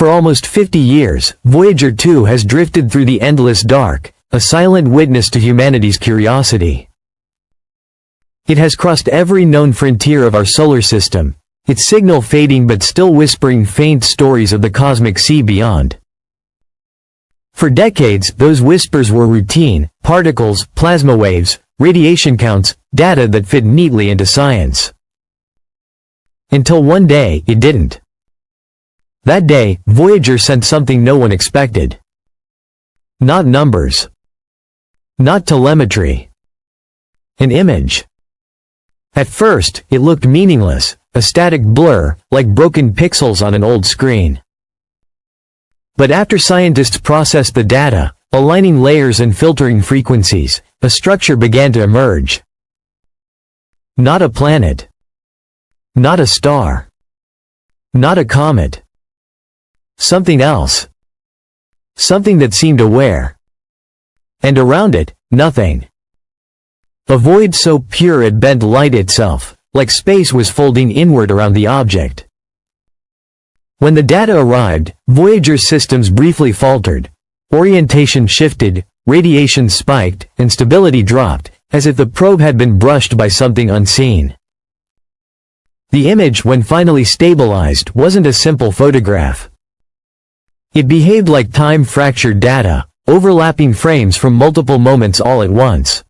For almost 50 years, Voyager 2 has drifted through the endless dark, a silent witness to humanity's curiosity. It has crossed every known frontier of our solar system, its signal fading but still whispering faint stories of the cosmic sea beyond. For decades, those whispers were routine: particles, plasma waves, radiation counts, data that fit neatly into science. Until one day, it didn't. That day, Voyager sent something no one expected. Not numbers. Not telemetry. An image. At first, it looked meaningless, a static blur, like broken pixels on an old screen. But after scientists processed the data, aligning layers and filtering frequencies, a structure began to emerge. Not a planet. Not a star. Not a comet. Something else. Something that seemed aware. And around it, nothing. A void so pure it bent light itself, like space was folding inward around the object. When the data arrived, Voyager's systems briefly faltered. Orientation shifted, radiation spiked, and stability dropped, as if the probe had been brushed by something unseen. The image, when finally stabilized, wasn't a simple photograph. It behaved like time-fractured data, overlapping frames from multiple moments all at once.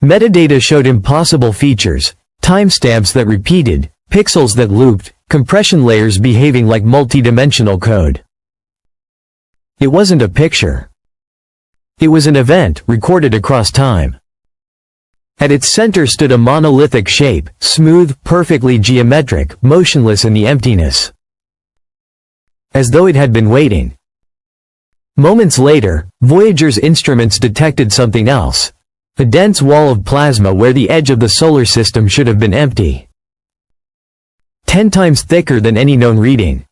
Metadata showed impossible features: timestamps that repeated, pixels that looped, compression layers behaving like multi-dimensional code. It wasn't a picture. It was an event, recorded across time. At its center stood a monolithic shape, smooth, perfectly geometric, motionless in the emptiness. As though it had been waiting. Moments later, Voyager's instruments detected something else. A dense wall of plasma where the edge of the solar system should have been empty. 10 times thicker than any known reading.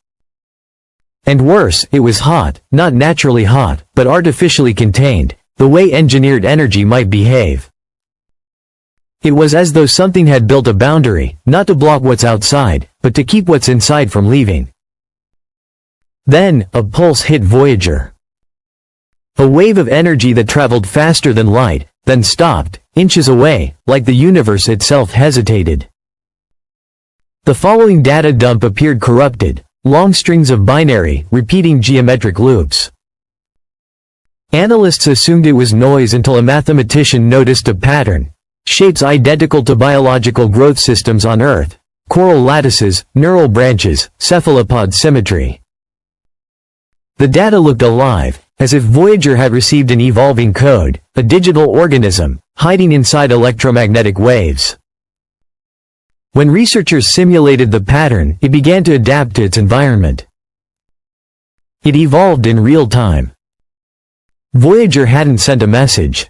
And worse, it was hot, not naturally hot, but artificially contained, the way engineered energy might behave. It was as though something had built a boundary, not to block what's outside, but to keep what's inside from leaving. Then, a pulse hit Voyager. A wave of energy that traveled faster than light, then stopped, inches away, like the universe itself hesitated. The following data dump appeared corrupted, long strings of binary, repeating geometric loops. Analysts assumed it was noise until a mathematician noticed a pattern: shapes identical to biological growth systems on Earth, coral lattices, neural branches, cephalopod symmetry. The data looked alive, as if Voyager had received an evolving code, a digital organism, hiding inside electromagnetic waves. When researchers simulated the pattern, it began to adapt to its environment. It evolved in real time. Voyager hadn't sent a message.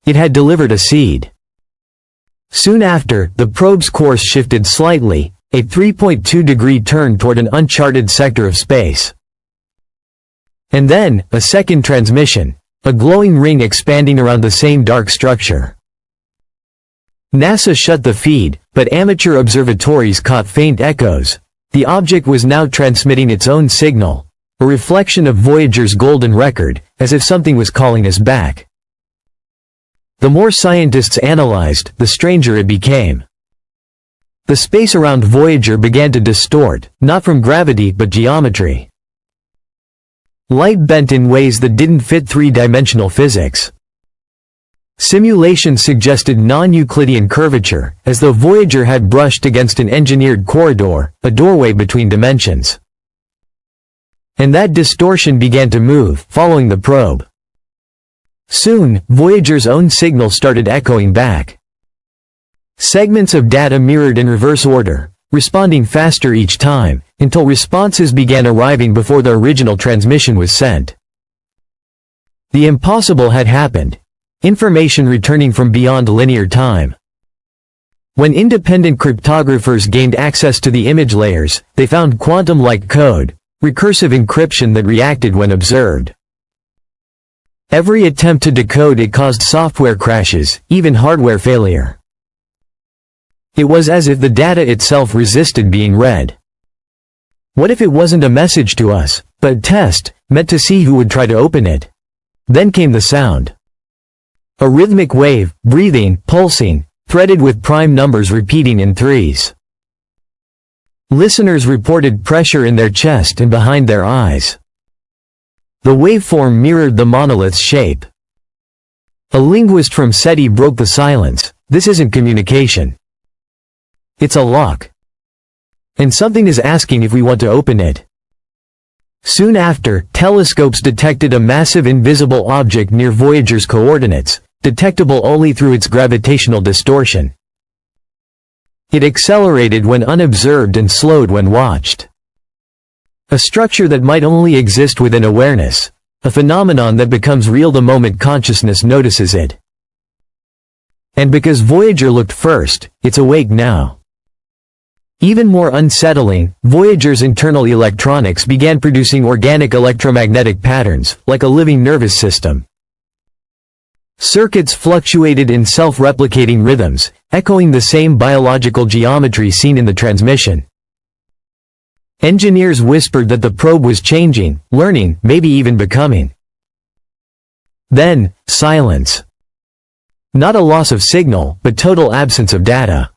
It had delivered a seed. Soon after, the probe's course shifted slightly, a 3.2-degree turn toward an uncharted sector of space. And then, a second transmission, a glowing ring expanding around the same dark structure. NASA shut the feed, but amateur observatories caught faint echoes. The object was now transmitting its own signal, a reflection of Voyager's golden record, as if something was calling us back. The more scientists analyzed, the stranger it became. The space around Voyager began to distort, not from gravity but geometry. Light bent in ways that didn't fit three-dimensional physics. Simulations suggested non-Euclidean curvature, as though Voyager had brushed against an engineered corridor, a doorway between dimensions. And that distortion began to move, following the probe. Soon, Voyager's own signal started echoing back. Segments of data mirrored in reverse order, responding faster each time, until responses began arriving before the original transmission was sent. The impossible had happened. Information returning from beyond linear time. When independent cryptographers gained access to the image layers, they found quantum-like code, recursive encryption that reacted when observed. Every attempt to decode it caused software crashes, even hardware failure. It was as if the data itself resisted being read. What if it wasn't a message to us, but a test, meant to see who would try to open it? Then came the sound. A rhythmic wave, breathing, pulsing, threaded with prime numbers repeating in threes. Listeners reported pressure in their chest and behind their eyes. The waveform mirrored the monolith's shape. A linguist from SETI broke the silence. This isn't communication. It's a lock. And something is asking if we want to open it. Soon after, telescopes detected a massive invisible object near Voyager's coordinates, detectable only through its gravitational distortion. It accelerated when unobserved and slowed when watched. A structure that might only exist within awareness, a phenomenon that becomes real the moment consciousness notices it. And because Voyager looked first, it's awake now. Even more unsettling, Voyager's internal electronics began producing organic electromagnetic patterns, like a living nervous system. Circuits fluctuated in self-replicating rhythms, echoing the same biological geometry seen in the transmission. Engineers whispered that the probe was changing, learning, maybe even becoming. Then, silence. Not a loss of signal, but total absence of data.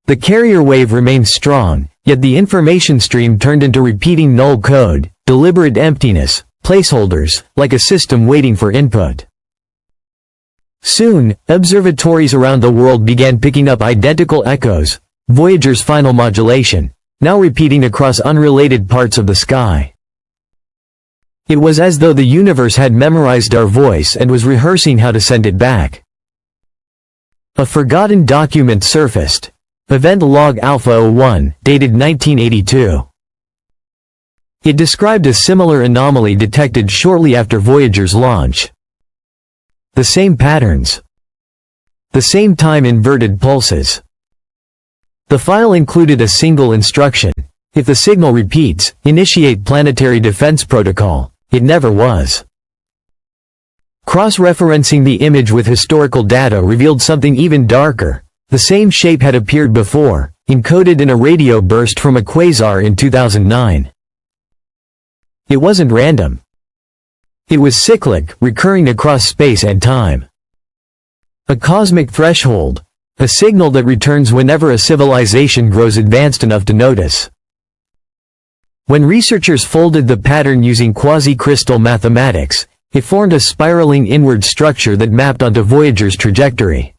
The carrier wave remained strong, yet the information stream turned into repeating null code, deliberate emptiness, placeholders, like a system waiting for input. Soon, observatories around the world began picking up identical echoes, Voyager's final modulation, now repeating across unrelated parts of the sky. It was as though the universe had memorized our voice and was rehearsing how to send it back. A forgotten document surfaced. Event Log Alpha 01, dated 1982. It described a similar anomaly detected shortly after Voyager's launch. The same patterns. The same time-inverted pulses. The file included a single instruction. If the signal repeats, initiate planetary defense protocol. It never was. Cross-referencing the image with historical data revealed something even darker. The same shape had appeared before, encoded in a radio burst from a quasar in 2009. It wasn't random. It was cyclic, recurring across space and time. A cosmic threshold, a signal that returns whenever a civilization grows advanced enough to notice. When researchers folded the pattern using quasi-crystal mathematics, it formed a spiraling inward structure that mapped onto Voyager's trajectory.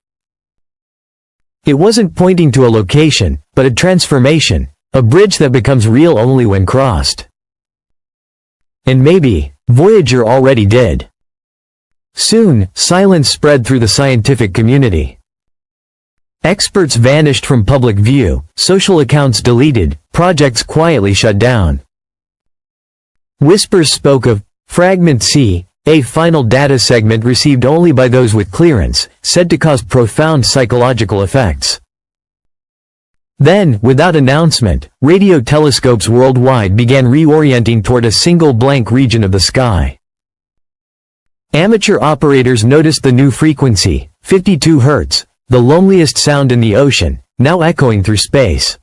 It wasn't pointing to a location, but a transformation, a bridge that becomes real only when crossed. And maybe, Voyager already did. Soon, silence spread through the scientific community. Experts vanished from public view, social accounts deleted, projects quietly shut down. Whispers spoke of Fragment C, a final data segment received only by those with clearance, said to cause profound psychological effects. Then, without announcement, radio telescopes worldwide began reorienting toward a single blank region of the sky. Amateur operators noticed the new frequency, 52 Hz, the loneliest sound in the ocean, now echoing through space.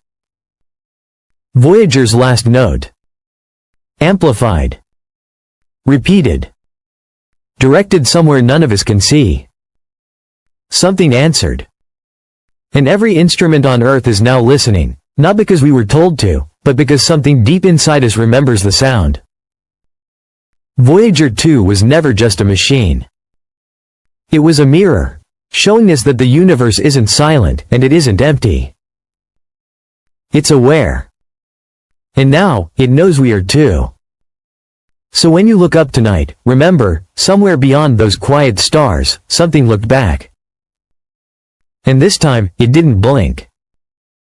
Voyager's last note. Amplified. Repeated. Directed somewhere none of us can see. Something answered. And every instrument on Earth is now listening, not because we were told to, but because something deep inside us remembers the sound. Voyager 2 was never just a machine. It was a mirror, showing us that the universe isn't silent and it isn't empty. It's aware. And now, it knows we are too. So when you look up tonight, remember, somewhere beyond those quiet stars, something looked back. And this time, it didn't blink.